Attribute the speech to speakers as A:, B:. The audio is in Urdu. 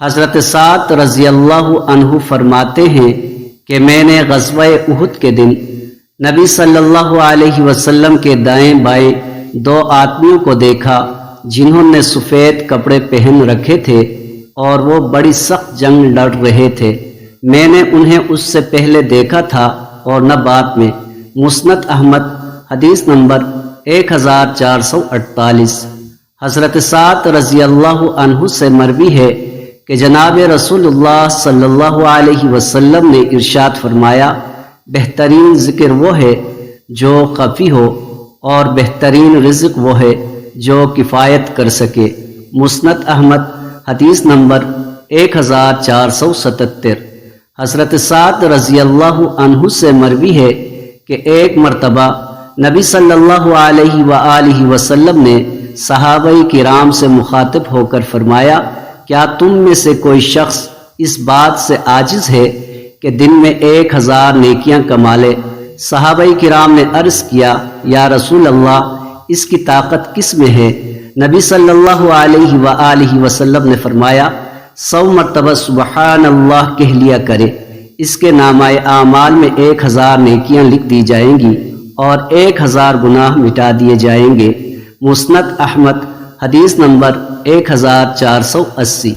A: حضرت سعد رضی اللہ عنہ فرماتے ہیں کہ میں نے غزوہ احد کے دن نبی صلی اللہ علیہ وسلم کے دائیں بائیں دو آدمیوں کو دیکھا جنہوں نے سفید کپڑے پہن رکھے تھے اور وہ بڑی سخت جنگ لڑ رہے تھے۔ میں نے انہیں اس سے پہلے دیکھا تھا اور نہ بعد میں۔ مسند احمد حدیث نمبر 1448۔ حضرت سعد رضی اللہ عنہ سے مروی ہے کہ جناب رسول اللہ صلی اللہ علیہ وسلم نے ارشاد فرمایا، بہترین ذکر وہ ہے جو خفی ہو اور بہترین رزق وہ ہے جو کفایت کر سکے۔ مسند احمد حدیث نمبر 1477۔ حضرت سعد رضی اللہ عنہ سے مروی ہے کہ ایک مرتبہ نبی صلی اللہ علیہ وآلہ وسلم نے صحابہ کرام سے مخاطب ہو کر فرمایا، کیا تم میں سے کوئی شخص اس بات سے عاجز ہے کہ دن میں 1000 نیکیاں کما لے؟ صحابہ کرام نے عرض کیا، یا رسول اللہ، اس کی طاقت کس میں ہے؟ نبی صلی اللہ علیہ وآلہ وسلم نے فرمایا، 100 مرتبہ سبحان اللہ کہہ لیا کرے، اس کے نامہ اعمال میں 1000 نیکیاں لکھ دی جائیں گی اور 1000 گناہ مٹا دیے جائیں گے۔ مسند احمد حدیث نمبر 1480۔